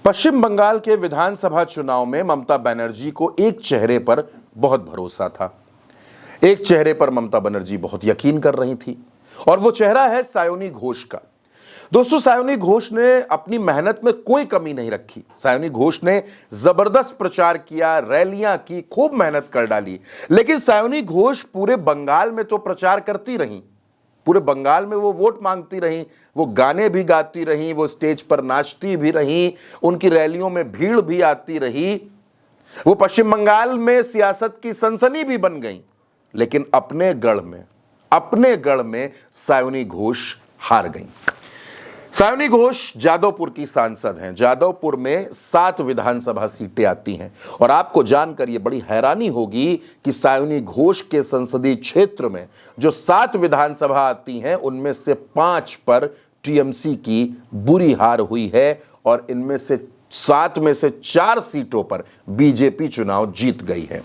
पश्चिम बंगाल के विधानसभा चुनाव में ममता बनर्जी को एक चेहरे पर बहुत भरोसा था। एक चेहरे पर ममता बनर्जी बहुत यकीन कर रही थी और वो चेहरा है सायोनी घोष का। दोस्तों, सायोनी घोष ने अपनी मेहनत में कोई कमी नहीं रखी। सायोनी घोष ने जबरदस्त प्रचार किया, रैलियां की, खूब मेहनत कर डाली। लेकिन सायोनी घोष पूरे बंगाल में तो प्रचार करती रहीं, पूरे बंगाल में वो वोट मांगती रहीं, वो गाने भी गाती रहीं, वो स्टेज पर नाचती भी रहीं, उनकी रैलियों में भीड़ भी आती रही, वो पश्चिम बंगाल में सियासत की सनसनी भी बन गई। लेकिन अपने गढ़ में सायोनी घोष हार गई। सायोनी घोष जादवपुर की सांसद हैं। जादवपुर में 7 विधानसभा सीटें आती हैं और आपको जानकर यह बड़ी हैरानी होगी कि सायोनी घोष के संसदीय क्षेत्र में जो 7 विधानसभा आती हैं उनमें से 5 पर टीएमसी की बुरी हार हुई है और इनमें से 7 में से 4 सीटों पर बीजेपी चुनाव जीत गई है।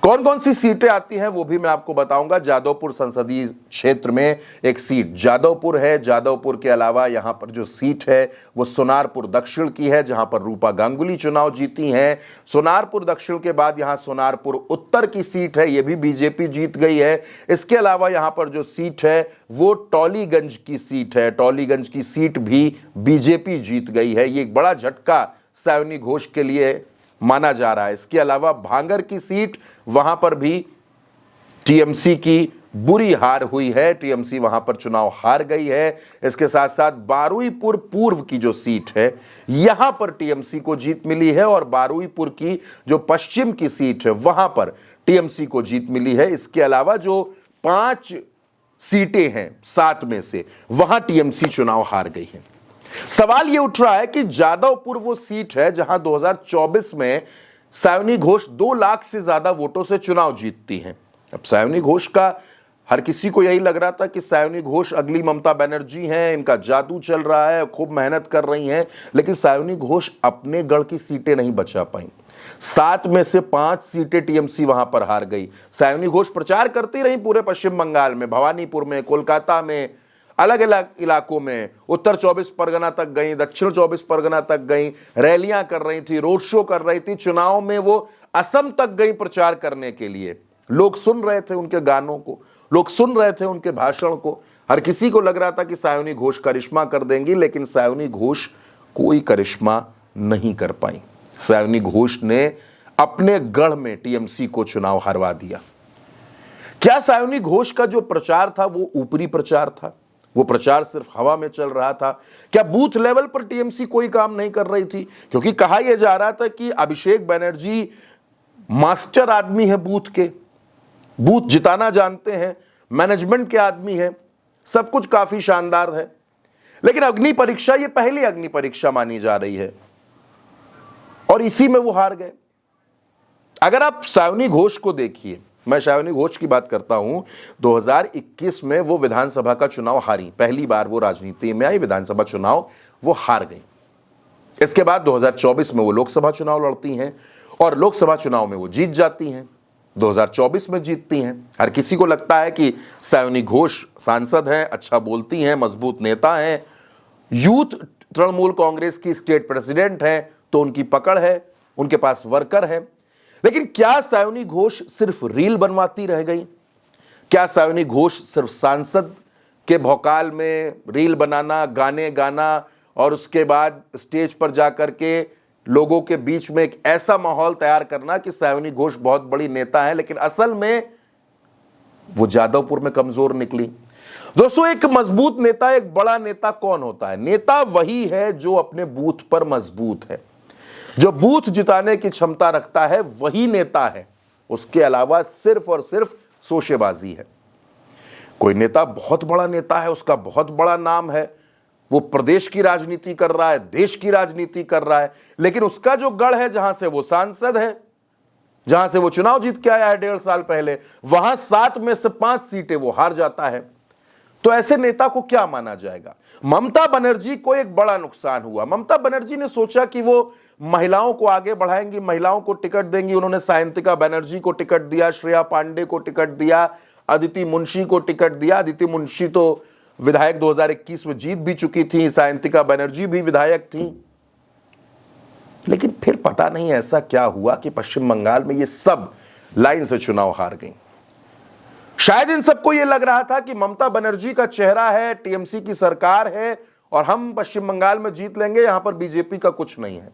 कौन कौन सी सीटें आती हैं वो भी मैं आपको बताऊंगा। जादवपुर संसदीय क्षेत्र में एक सीट जादवपुर है। जादवपुर के अलावा यहां पर जो सीट है वो सोनारपुर दक्षिण की है, जहां पर रूपा गांगुली चुनाव जीती हैं। सोनारपुर दक्षिण के बाद यहां सोनारपुर उत्तर की सीट है, ये भी बीजेपी जीत गई है। इसके अलावा यहां पर जो सीट है वो टॉलीगंज की सीट है। टॉलीगंज की सीट भी बीजेपी जीत गई है। ये एक बड़ा झटका सायोनी घोष के लिए माना जा रहा है। इसके अलावा भांगर की सीट, वहां पर भी टीएमसी की बुरी हार हुई है, टीएमसी वहां पर चुनाव हार गई है। इसके साथ साथ बारुईपुर पूर्व की जो सीट है यहां पर टीएमसी को जीत मिली है और बारुईपुर की जो पश्चिम की सीट है वहां पर टीएमसी को जीत मिली है। इसके अलावा जो 5 सीटें हैं 7 में से, वहां टीएमसी चुनाव हार गई है। सवाल यह उठ रहा है कि जादवपुर वो सीट है जहां 2024 में सायोनी घोष 2 लाख से ज्यादा वोटों से चुनाव जीतती हैं। अब सायोनी घोष का हर किसी को यही लग रहा था कि सायोनी घोष अगली ममता बनर्जी हैं, इनका जादू चल रहा है, खूब मेहनत कर रही हैं। लेकिन सायोनी घोष अपने गढ़ की सीटें नहीं बचा पाई। 7 में से 5 सीटें टीएमसी वहां पर हार गई। सायोनी घोष प्रचार करती रही पूरे पश्चिम बंगाल में, भवानीपुर में, कोलकाता में, अलग अलग इलाकों में, उत्तर 24 परगना तक गई, दक्षिण 24 परगना तक गई, रैलियां कर रही थी, रोड शो कर रही थी। चुनाव में वो असम तक गई प्रचार करने के लिए। लोग सुन रहे थे उनके गानों को, लोग सुन रहे थे उनके भाषण को। हर किसी को लग रहा था कि सायोनी घोष करिश्मा कर देंगी, लेकिन सायोनी घोष कोई करिश्मा नहीं कर पाई। सायोनी घोष ने अपने गढ़ में टीएमसी को चुनाव हरवा दिया। क्या सायोनी घोष का जो प्रचार था वो ऊपरी प्रचार था? वो प्रचार सिर्फ हवा में चल रहा था? क्या बूथ लेवल पर टीएमसी कोई काम नहीं कर रही थी? क्योंकि कहा यह जा रहा था कि अभिषेक बनर्जी मास्टर आदमी है, बूथ जिताना जानते हैं, मैनेजमेंट के आदमी है, सब कुछ काफी शानदार है। लेकिन अग्नि परीक्षा ये पहली अग्नि परीक्षा मानी जा रही है और इसी में वो हार गए। अगर आप सायोनी घोष को देखिए, मैं सायोनी घोष की बात करता हूं, 2021 में वो विधानसभा का चुनाव हारी, पहली बार वो राजनीति में आई, विधानसभा चुनाव वो हार गई। इसके बाद 2024 में वो लोकसभा चुनाव लड़ती हैं और लोकसभा चुनाव में वो जीत जाती हैं, 2024 में जीतती हैं। हर किसी को लगता है कि सायोनी घोष सांसद हैं, अच्छा बोलती हैं, मजबूत नेता हैं, यूथ तृणमूल कांग्रेस की स्टेट प्रेसिडेंट हैं, तो उनकी पकड़ है, उनके पास वर्कर है। लेकिन क्या सायोनी घोष सिर्फ रील बनवाती रह गई? क्या सायोनी घोष सिर्फ सांसद के भौकाल में रील बनाना, गाने गाना और उसके बाद स्टेज पर जाकर के लोगों के बीच में एक ऐसा माहौल तैयार करना कि सायोनी घोष बहुत बड़ी नेता है, लेकिन असल में वो जादवपुर में कमजोर निकली? दोस्तों, एक मजबूत नेता, एक बड़ा नेता कौन होता है? नेता वही है जो अपने बूथ पर मजबूत है, जो बूथ जिताने की क्षमता रखता है, वही नेता है। उसके अलावा सिर्फ और सिर्फ सोशेबाजी है। कोई नेता बहुत बड़ा नेता है, उसका बहुत बड़ा नाम है, वो प्रदेश की राजनीति कर रहा है, देश की राजनीति कर रहा है, लेकिन उसका जो गढ़ है, जहां से वो सांसद है, जहां से वो चुनाव जीत के आया है 1.5 साल पहले, वहां 7 में से 5 सीटें वो हार जाता है। तो ऐसे नेता को क्या माना जाएगा? ममता बनर्जी को एक बड़ा नुकसान हुआ। ममता बनर्जी ने सोचा कि वो महिलाओं को आगे बढ़ाएंगी, महिलाओं को टिकट देंगी। उन्होंने सायंतिका बनर्जी को टिकट दिया, श्रेया पांडे को टिकट दिया, अदिति मुंशी को टिकट दिया। अदिति मुंशी तो विधायक 2021 में जीत भी चुकी थी, सायंतिका बनर्जी भी विधायक थी। लेकिन फिर पता नहीं ऐसा क्या हुआ कि पश्चिम बंगाल में ये सब लाइन से चुनाव हार गई। शायद इन सबको यह लग रहा था कि ममता बनर्जी का चेहरा है, टीएमसी की सरकार है और हम पश्चिम बंगाल में जीत लेंगे, यहां पर बीजेपी का कुछ नहीं है।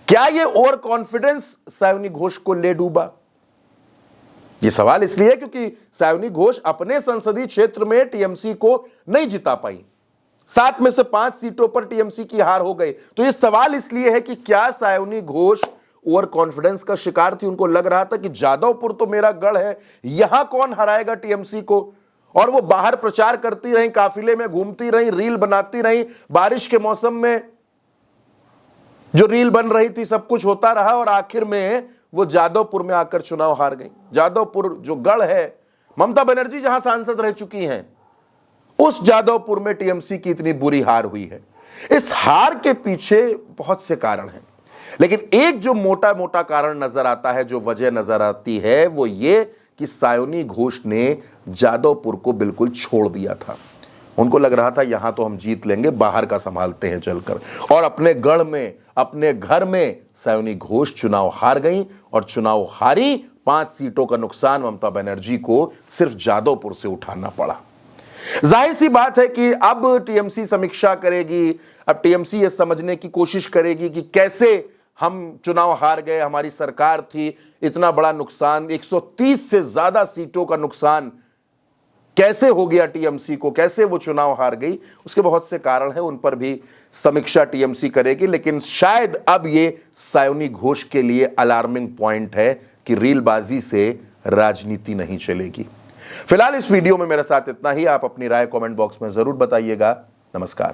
क्या यह ओवर कॉन्फिडेंस सायोनी घोष को ले डूबा? यह सवाल इसलिए है क्योंकि सायोनी घोष अपने संसदीय क्षेत्र में टीएमसी को नहीं जिता पाई। 7 में से 5 सीटों पर टीएमसी की हार हो गई। तो यह सवाल इसलिए है कि क्या सायोनी घोष ओवर कॉन्फिडेंस का शिकार थी? उनको लग रहा था कि जादवपुर तो मेरा गढ़ है, यहां कौन हराएगा टीएमसी को। और वो बाहर प्रचार करती रही, काफिले में घूमती रही, रील बनाती रही, बारिश के मौसम में जो रील बन रही थी सब कुछ होता रहा और आखिर में वो जादवपुर में आकर चुनाव हार गई। जादवपुर जो गढ़ है, ममता बनर्जी जहां सांसद रह चुकी हैं, उस जादवपुर में टीएमसी की इतनी बुरी हार हुई है। इस हार के पीछे बहुत से कारण हैं, लेकिन एक जो मोटा मोटा कारण नजर आता है, जो वजह नजर आती है, वो ये कि सायोनी घोष ने जादवपुर को बिल्कुल छोड़ दिया था। उनको लग रहा था यहां तो हम जीत लेंगे, बाहर का संभालते हैं चलकर। और अपने गढ़ में, अपने घर में सायोनी घोष चुनाव हार गई और चुनाव हारी। 5 सीटों का नुकसान ममता बनर्जी को सिर्फ जादवपुर से उठाना पड़ा। जाहिर सी बात है कि अब टीएमसी समीक्षा करेगी, अब टीएमसी ये समझने की कोशिश करेगी कि कैसे हम चुनाव हार गए, हमारी सरकार थी, इतना बड़ा नुकसान, 130 से ज्यादा सीटों का नुकसान कैसे हो गया टीएमसी को, कैसे वो चुनाव हार गई। उसके बहुत से कारण हैं, उन पर भी समीक्षा टीएमसी करेगी। लेकिन शायद अब ये सायोनी घोष के लिए अलार्मिंग पॉइंट है कि रीलबाजी से राजनीति नहीं चलेगी। फिलहाल इस वीडियो में मेरे साथ इतना ही। आप अपनी राय कमेंट बॉक्स में जरूर बताइएगा। नमस्कार।